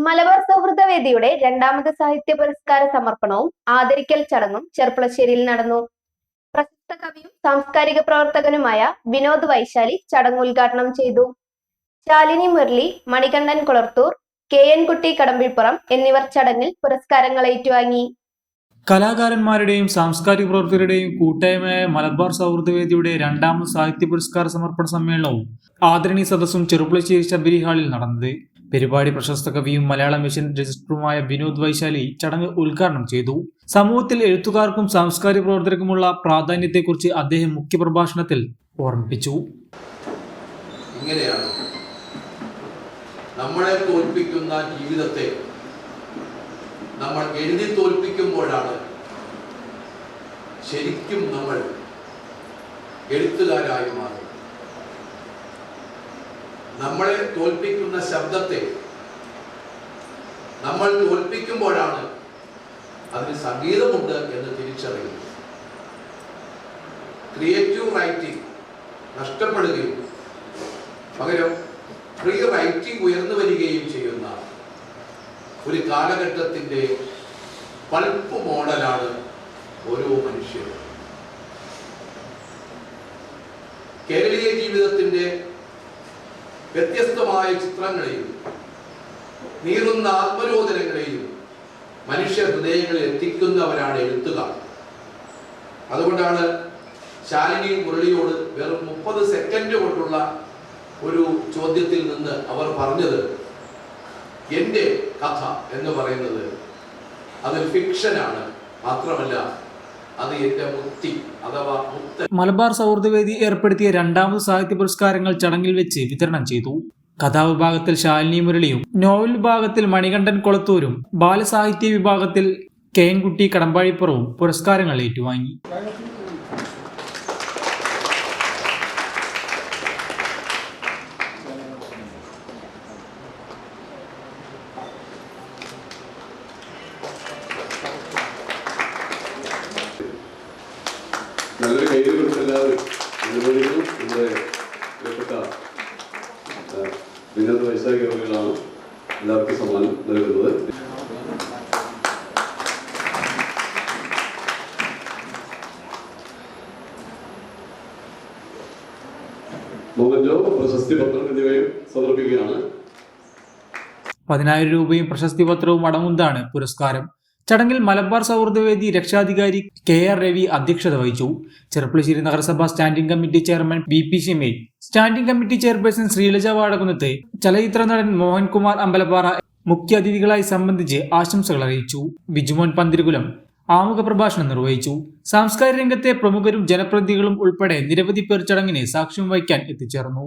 മലബാർ സൗഹൃദവേദിയുടെ രണ്ടാമത് സാഹിത്യ പുരസ്കാര സമർപ്പണവും ആദരിക്കൽ ചടങ്ങും ചെർപ്പുളശ്ശേരിയിൽ നടന്നു. പ്രശസ്ത കവിയും സാംസ്കാരിക പ്രവർത്തകനുമായ വിനോദ് വൈശാലി ചടങ്ങ് ഉദ്ഘാടനം ചെയ്തു. ശാലിനി മുരളി, മണികണ്ഠൻ കുളർത്തൂർ, KN കുട്ടി കടമ്പിൽപ്പുറം എന്നിവർ ചടങ്ങിൽ പുരസ്കാരങ്ങൾ ഏറ്റുവാങ്ങി. കലാകാരന്മാരുടെയും സാംസ്കാരിക പ്രവർത്തകരുടെയും കൂട്ടായ്മയായ മലബാർ സൗഹൃദവേദിയുടെ രണ്ടാമത് സാഹിത്യ പുരസ്കാര സമർപ്പണ സമ്മേളനവും ആദരണീയ സദസ്സും ചെറുപ്പുളശ്ശേരി ശബരി ഹാളിൽ നടന്നത്. പരിപാടി പ്രശസ്ത കവിയും മലയാളം മിഷൻ രജിസ്ട്രാറുമായ വിനോദ് വൈശാലി ചടങ്ങ് ഉദ്ഘാടനം ചെയ്തു. സമൂഹത്തിൽ എഴുത്തുകാർക്കും സാംസ്കാരിക പ്രവർത്തകർക്കുമുള്ള പ്രാധാന്യത്തെക്കുറിച്ച് അദ്ദേഹം മുഖ്യപ്രഭാഷണത്തിൽ ഓർമ്മിപ്പിച്ചു. ഇങ്ങനെയാണ് നമ്മളെ തോൽപ്പിക്കുന്ന ജീവിതത്തെ നമ്മൾ എഴുതി തോൽപ്പിക്കുമ്പോഴാണ് ശരിക്കും നമ്മൾ എഴുത്തുകാരായി മാറുന്നത്. നമ്മളെ തോൽപ്പിക്കുന്ന ശബ്ദത്തെ നമ്മൾ തോൽപ്പിക്കുമ്പോഴാണ് അതിന് സംഗീതമുണ്ട് എന്ന് തിരിച്ചറിയുന്നത്. ക്രിയേറ്റീവ് റൈറ്റിംഗ് നഷ്ടപ്പെടുകയും പകരം ഫ്രീ റൈറ്റിംഗ് ഉയർന്നു വരികയും ചെയ്യുന്ന ഒരു കാലഘട്ടത്തിൻ്റെ പൾപ്പ് മോഡലാണ് ഓരോ മനുഷ്യരും. കേരളീയ ജീവിതത്തിൻ്റെ വ്യത്യസ്തമായ ചിത്രങ്ങളെയും നീറുന്ന ആത്മരോധനങ്ങളെയും മനുഷ്യ ഹൃദയങ്ങളിൽ എത്തിക്കുന്നവരാണ് എഴുത്തുകാർ. അതുകൊണ്ടാണ് ശാലിനി മുരളിയോട് വെറും 30 സെക്കൻഡ് കൊണ്ടുള്ള ഒരു ചോദ്യത്തിൽ നിന്ന് അവർ പറഞ്ഞത്, എൻ്റെ കഥ എന്ന് പറയുന്നത് അതൊരു ഫിക്ഷനാണ്, മാത്രമല്ല അത് എൻ്റെ മുക്തി അഥവാ മുക്ത. മലബാർ സൗഹൃദവേദി ഏർപ്പെടുത്തിയ രണ്ടാമത് സാഹിത്യ പുരസ്കാരങ്ങൾ ചടങ്ങിൽ വെച്ച് വിതരണം ചെയ്തു. കഥാവിഭാഗത്തിൽ ശാലിനി മുരളിയും, നോവൽ വിഭാഗത്തിൽ മണികണ്ഠൻ കൊളത്തൂരും, ബാലസാഹിത്യ വിഭാഗത്തിൽ KN കുട്ടി കടമ്പാഴിപ്പുറവും പുരസ്കാരങ്ങൾ ഏറ്റുവാങ്ങി. നല്ലൊരു കൈയ്യിൽ കൊടുത്തെല്ലാവരും ഇതുവരെയും നമ്മുടെ പ്രിയപ്പെട്ട വിനോദ് വൈശാലി അവர்களാണ് എല്ലാവർക്കും സമ്മാനം നൽകുന്നത്. മൊമെന്റോ, പ്രശസ്തി പത്രം എന്നിവയും സമർപ്പിക്കുകയാണ്. 10,000 രൂപയും പ്രശസ്തി പത്രവും അടങ്ങുന്നതാണ് പുരസ്കാരം. ചടങ്ങിൽ മലബാർ സൗഹൃദവേദി രക്ഷാധികാരി KR രവി അധ്യക്ഷത വഹിച്ചു. ചെർപ്പുളശ്ശേരി നഗരസഭ standing committee chairman BP Shimel, standing committee chairperson Sreelaja Vadakkunnath, ചലച്ചിത്ര നടൻ മോഹൻകുമാർ അമ്പലപ്പാറ മുഖ്യാതിഥികളായി സംബന്ധിച്ച് ആശംസകൾ അറിയിച്ചു. ബിജുമോൻ പന്തിരുകുലം ആമുഖ പ്രഭാഷണം നിർവഹിച്ചു. സാംസ്കാരിക രംഗത്തെ പ്രമുഖരും ജനപ്രതിനിധികളും ഉൾപ്പെടെ നിരവധി പേർ ചടങ്ങിന് സാക്ഷ്യം വഹിക്കാൻ എത്തിച്ചേർന്നു.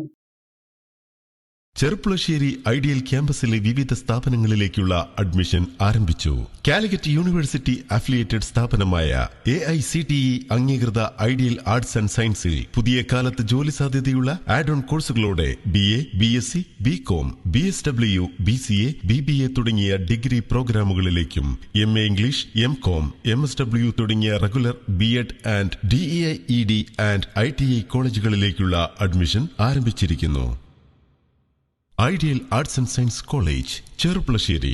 ചെർപ്പുളശ്ശേരി ഐഡിയൽ ക്യാമ്പസിലെ വിവിധ സ്ഥാപനങ്ങളിലേക്കുള്ള അഡ്മിഷൻ ആരംഭിച്ചു. കാലിക്കറ്റ് യൂണിവേഴ്സിറ്റി അഫിലിയേറ്റഡ് സ്ഥാപനമായ AICTE അംഗീകൃത ഐഡിയൽ ആർട്സ് ആൻഡ് സയൻസിൽ പുതിയ കാലത്ത് ജോലി സാധ്യതയുള്ള ആഡ് ഓൺ കോഴ്സുകളോടെ BA, BSc, BCom, BSW, BCA, BBA തുടങ്ങിയ ഡിഗ്രി പ്രോഗ്രാമുകളിലേക്കും MA ഇംഗ്ലീഷ്, MCom, MSW തുടങ്ങിയ regular BEd and DEIED and ITI കോളേജുകളിലേക്കുള്ള അഡ്മിഷൻ ആരംഭിച്ചിരിക്കുന്നു. Ideal arts and science college, Cherpulassery.